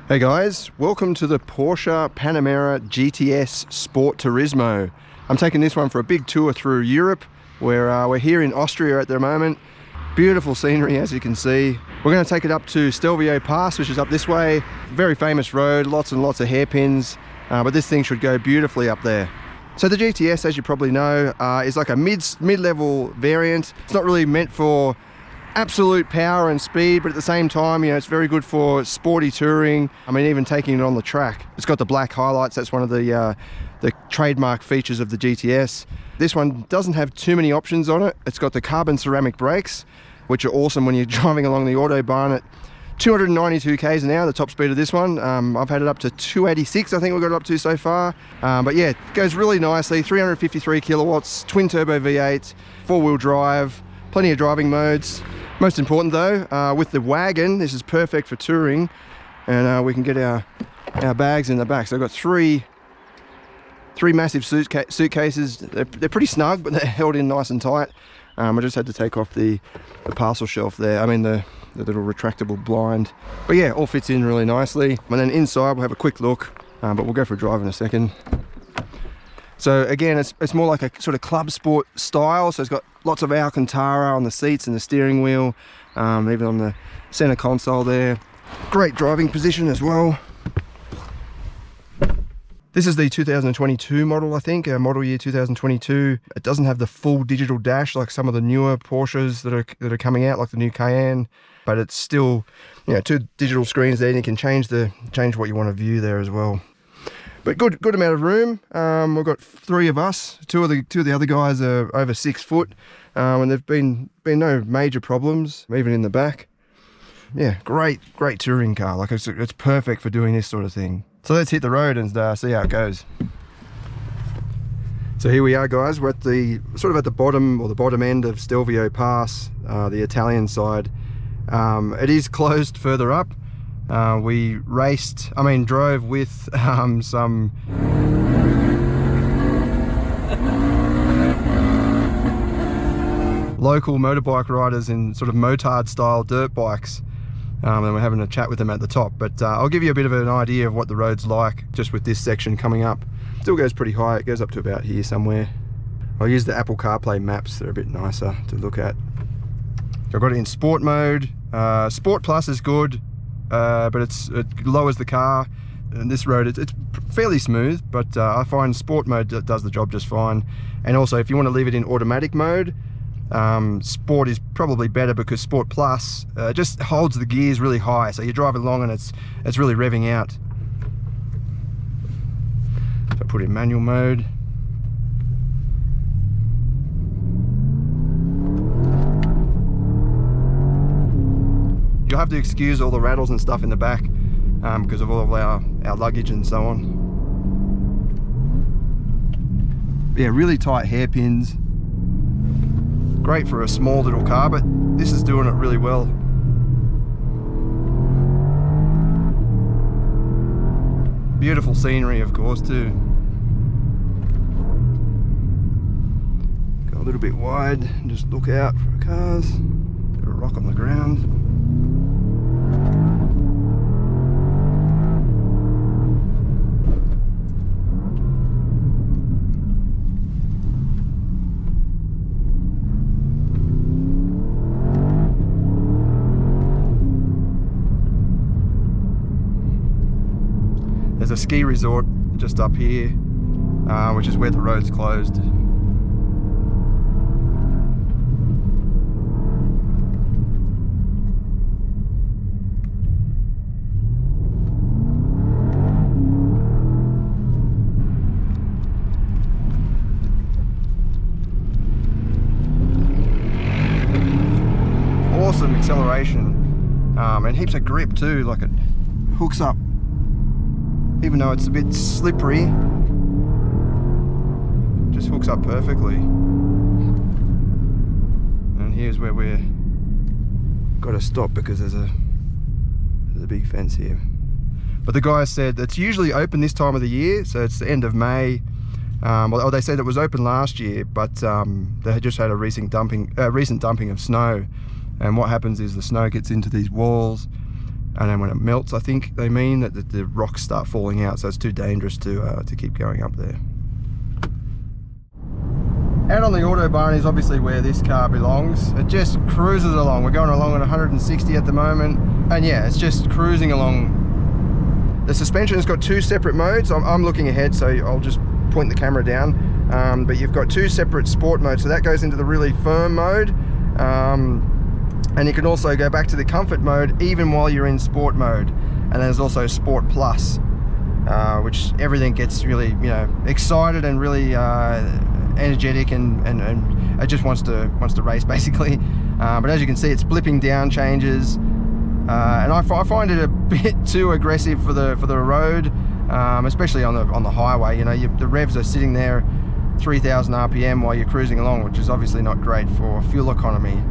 Hey guys, welcome to the Porsche Panamera GTS Sport Turismo. I'm taking this one for a big tour through Europe. We're here in Austria at the moment. Beautiful scenery, as you can see. We're going to take it up to Stelvio Pass, which is up this way. Very famous road, lots and lots of hairpins, but this thing should go beautifully up there. So the GTS, as you probably know, is like a mid-level variant. It's not really meant for absolute power and speed, but at the same time, you know, it's very good for sporty touring. I mean, even taking it on the track. It's got the black highlights. That's one of the trademark features of the GTS. This one doesn't have too many options on it. It's got the carbon ceramic brakes, which are awesome when you're driving along the Autobahn at 292 k's an hour, the top speed of this one. I've had it up to 286, I think we've got it up to so far. But yeah, it goes really nicely. 353 kilowatts, twin turbo V8, four-wheel drive, plenty of driving modes. Most important though, with the wagon, this is perfect for touring, and we can get our bags in the back. So I've got three massive suitcases. They're pretty snug, but they're held in nice and tight. I just had to take off the parcel shelf there. I mean the little retractable blind. But yeah, all fits in really nicely. And then inside we'll have a quick look, but we'll go for a drive in a second. So again, it's more like a sort of club sport style. So it's got lots of Alcantara on the seats and the steering wheel, even on the center console there. Great driving position as well. This is the 2022 model, I think, model year 2022. It doesn't have the full digital dash like some of the newer Porsches that are coming out, like the new Cayenne, but it's still, you know, two digital screens there, and you can change what you want to view there as well. But good amount of room. We've got three of us. Two of the other guys are over 6 foot, and there've been no major problems, even in the back. Yeah, great touring car. Like it's perfect for doing this sort of thing. So let's hit the road and see how it goes. So here we are, guys. We're at the bottom end of Stelvio Pass, the Italian side. It is closed further up. We drove with some local motorbike riders in sort of motard style dirt bikes. And we're having a chat with them at the top, but I'll give you a bit of an idea of what the road's like just with this section coming up. Still goes pretty high. It goes up to about here somewhere. I'll use the Apple CarPlay maps. They're a bit nicer to look at. So I've got it in sport mode. Sport Plus is good, but it lowers the car. And this road, it's fairly smooth, but I find sport mode does the job just fine. And also, if you want to leave it in automatic mode, sport is probably better, because Sport Plus just holds the gears really high, so you're driving along and it's really revving out. So I put it in manual mode. You'll have to excuse all the rattles and stuff in the back because of all of our luggage and so on. Yeah, really tight hairpins. Great for a small little car, but this is doing it really well. Beautiful scenery, of course, too. Go a little bit wide and just look out for cars. Bit of a rock on the ground. There's a ski resort just up here, which is where the road's closed. Awesome acceleration, and heaps of grip too, like it hooks up. Even though it's a bit slippery, just hooks up perfectly. And here's where we're got to stop because there's a big fence here. But the guy said it's usually open this time of the year, so it's the end of May. Well, they said it was open last year, but they had just had a recent dumping of snow. And what happens is the snow gets into these walls, And then when it melts, I think they mean that the rocks start falling out, so it's too dangerous to keep going up there. Out on the Autobahn is obviously where this car belongs. It just cruises along. We're going along at 160 at the moment, and yeah, it's just cruising along. The suspension's got two separate modes. I'm looking ahead, so I'll just point the camera down. But you've got two separate sport modes, so that goes into the really firm mode. And you can also go back to the comfort mode even while you're in sport mode. And then there's also Sport Plus, which everything gets really, you know, excited and really energetic, and it just wants to race basically. But as you can see, it's blipping down changes, and I find it a bit too aggressive for the road, especially on the highway. You know, the revs are sitting there 3,000 RPM while you're cruising along, which is obviously not great for fuel economy.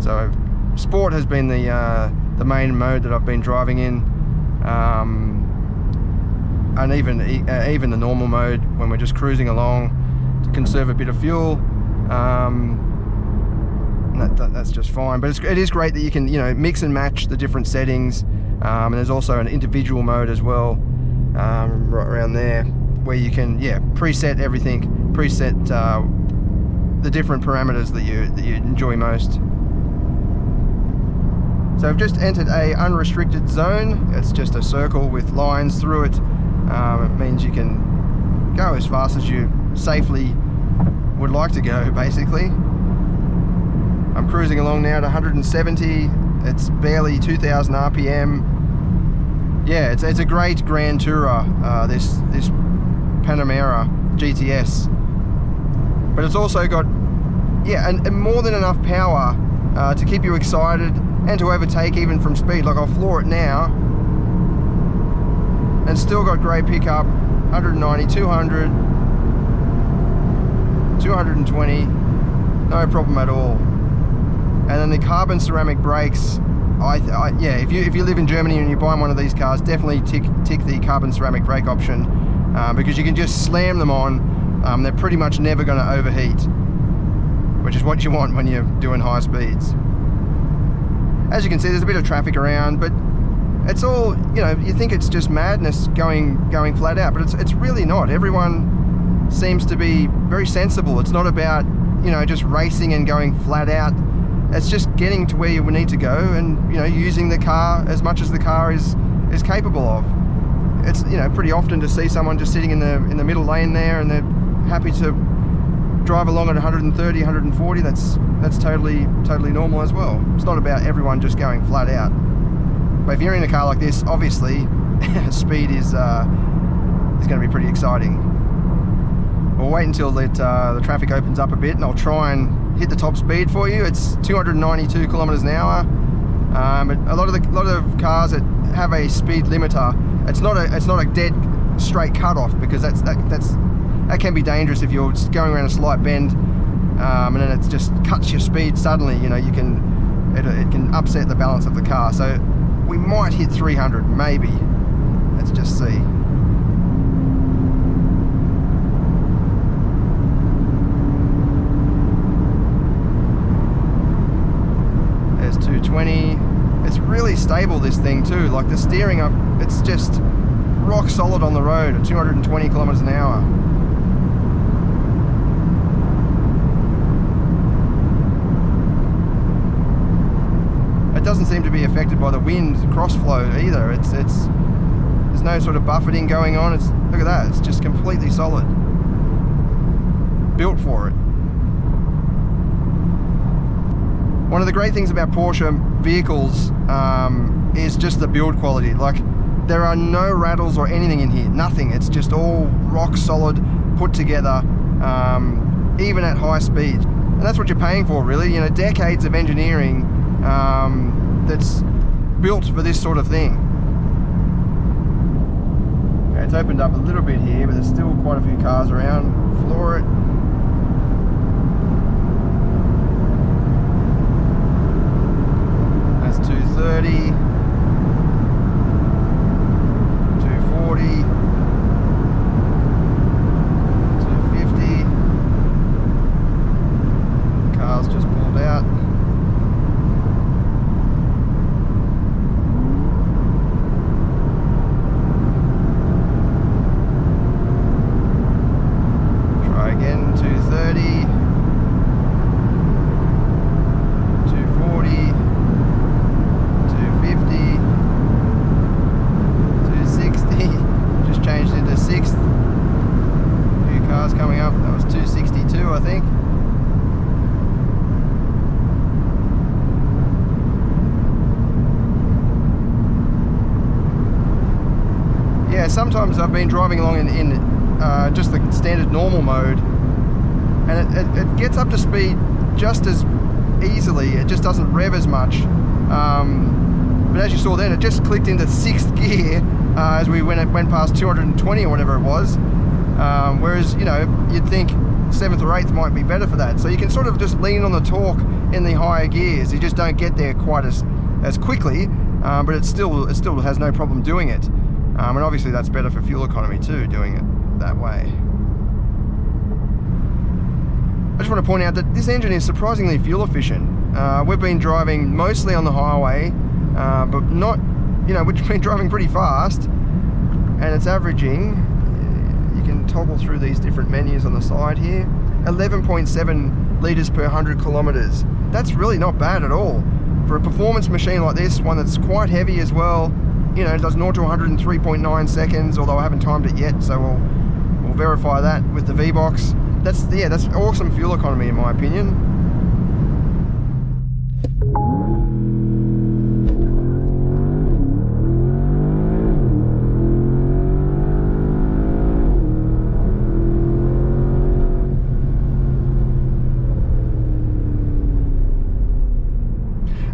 So Sport has been the main mode that I've been driving in, and even the normal mode when we're just cruising along to conserve a bit of fuel. That's just fine. But it is great that you can, you know, mix and match the different settings, and there's also an individual mode as well, right around there, where you can, yeah, preset everything, preset the different parameters that you enjoy most. So I've just entered a unrestricted zone. It's just a circle with lines through it. It means you can go as fast as you safely would like to go, basically. I'm cruising along now at 170. It's barely 2,000 RPM. Yeah, it's a great Grand Tourer, this Panamera GTS. But it's also got, yeah, and more than enough power to keep you excited and to overtake even from speed. Like, I'll floor it now and still got great pickup. 190, 200, 220, no problem at all. And then the carbon ceramic brakes, yeah, if you live in Germany and you're buying one of these cars, definitely tick the carbon ceramic brake option, because you can just slam them on. They're pretty much never going to overheat, which is what you want when you're doing high speeds. As you can see, there's a bit of traffic around, but it's all, you know, you think it's just madness going flat out, but it's really not. Everyone seems to be very sensible. It's not about, you know, just racing and going flat out. It's just getting to where you need to go, and, you know, using the car as much as the car is capable of. It's, you know, pretty often to see someone just sitting in the middle lane there, and they're happy to drive along at 130, 140. That's totally normal as well. It's not about everyone just going flat out. But if you're in a car like this, obviously speed is going to be pretty exciting. We'll wait until the traffic opens up a bit, and I'll try and hit the top speed for you. It's 292 kilometers an hour. But a lot of cars that have a speed limiter, it's not a dead straight cutoff, because that can be dangerous if you're just going around a slight bend, and then it just cuts your speed suddenly. You know, it can upset the balance of the car. So we might hit 300, maybe. Let's just see. There's 220. It's really stable, this thing too. Like, the steering up, it's just rock solid on the road at 220 kilometers an hour. It doesn't seem to be affected by the wind crossflow either. There's no sort of buffeting going on. Look at that, it's just completely solid. Built for it. One of the great things about Porsche vehicles is just the build quality. Like, there are no rattles or anything in here, nothing. It's just all rock solid, put together, even at high speed. And that's what you're paying for, really. You know, decades of engineering that's built for this sort of thing. Okay, it's opened up a little bit here, but there's still quite a few cars around. Floor it. That's 230, 240, 250. Car's just pulled out. yeah, sometimes I've been driving along in just the standard normal mode, and it gets up to speed just as easily. It just doesn't rev as much. But as you saw then, it just clicked into 6th gear as we went past 220 or whatever it was. Whereas, you know, you'd think 7th or 8th might be better for that. So you can sort of just lean on the torque in the higher gears. You just don't get there quite as quickly, but it still has no problem doing it. And obviously that's better for fuel economy too, doing it that way. I just want to point out that this engine is surprisingly fuel efficient. We've been driving mostly on the highway, but not, you know, we've been driving pretty fast, and it's averaging, you can toggle through these different menus on the side here, 11.7 litres per 100 kilometres. That's really not bad at all. For a performance machine like this, one that's quite heavy as well, you know, it does 0 to 100 in 3.9 seconds, although I haven't timed it yet, so we'll verify that with the V-Box. That's awesome fuel economy in my opinion.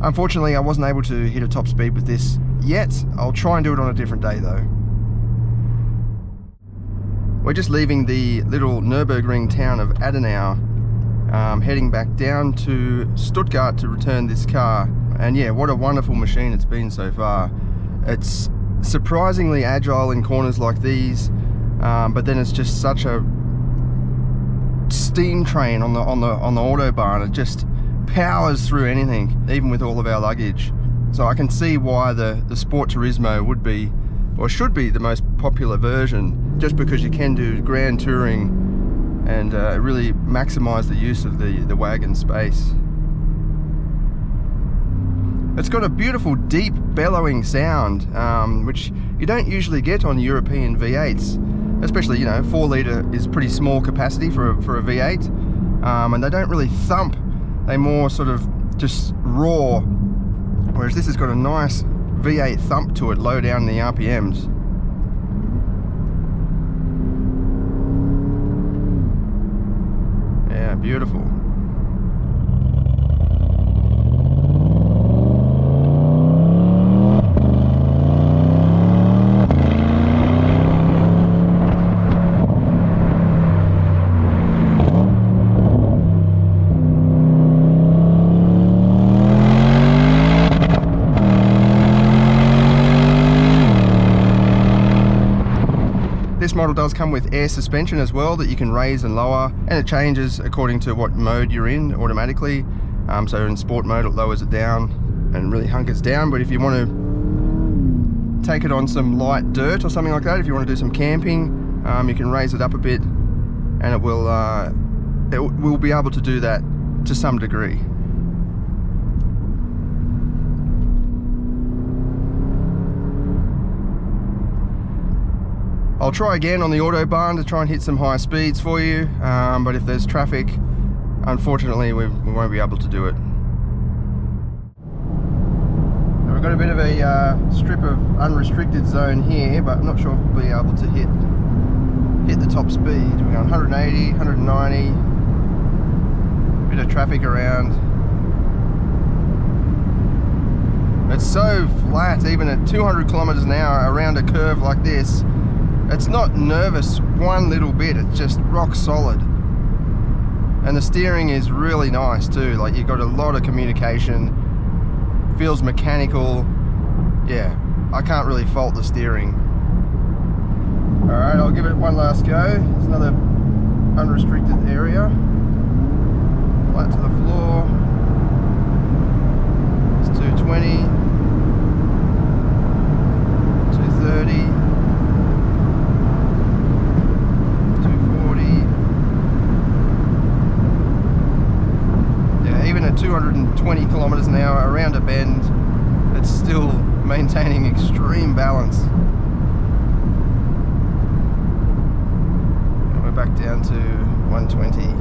Unfortunately, I wasn't able to hit a top speed with this yet. I'll try and do it on a different day though. We're just leaving the little Nürburgring town of Adenau, heading back down to Stuttgart to return this car. And yeah, what a wonderful machine it's been so far. It's surprisingly agile in corners like these, but then it's just such a steam train on the Autobahn. It just powers through anything, even with all of our luggage. So I can see why the Sport Turismo would be, or should be, the most popular version, just because you can do grand touring and really maximize the use of the wagon space. It's got a beautiful deep bellowing sound, which you don't usually get on European V8s, especially, you know, 4 litre is pretty small capacity for a V8, and they don't really thump. They more sort of just roar, whereas this has got a nice V8 thump to it low down in the RPMs. Yeah, beautiful. This model does come with air suspension as well that you can raise and lower, and it changes according to what mode you're in automatically. So in sport mode it lowers it down and really hunkers down, but if you want to take it on some light dirt or something like that, if you want to do some camping, you can raise it up a bit, and it will be able to do that to some degree. I'll try again on the Autobahn to try and hit some high speeds for you, but if there's traffic, unfortunately we won't be able to do it. Now we've got a bit of a strip of unrestricted zone here, but I'm not sure if we'll be able to hit the top speed. We're going 180, 190, bit of traffic around. It's so flat, even at 200 kilometers an hour around a curve like this. It's not nervous one little bit, it's just rock solid. And the steering is really nice too, like you've got a lot of communication, feels mechanical. Yeah, I can't really fault the steering. Alright, I'll give it one last go. It's another unrestricted area. Flat to the floor. It's 220, 230. 220 kilometers an hour around a bend, it's still maintaining extreme balance. And we're back down to 120.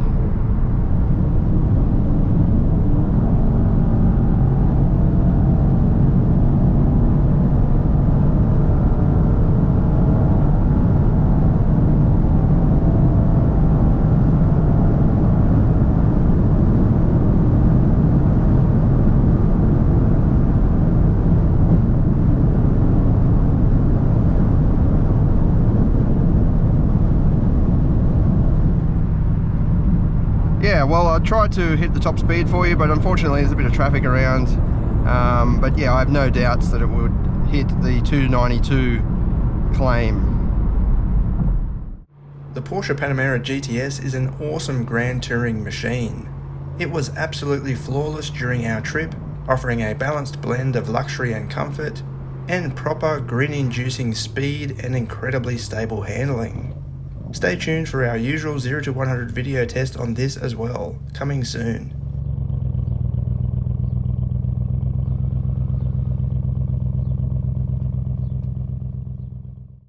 Yeah, well, I tried to hit the top speed for you, but unfortunately there's a bit of traffic around. But yeah, I have no doubts that it would hit the 292 claim. The Porsche Panamera GTS is an awesome grand touring machine. It was absolutely flawless during our trip, offering a balanced blend of luxury and comfort, and proper grin-inducing speed and incredibly stable handling. Stay tuned for our usual 0 to 100 video test on this as well, coming soon.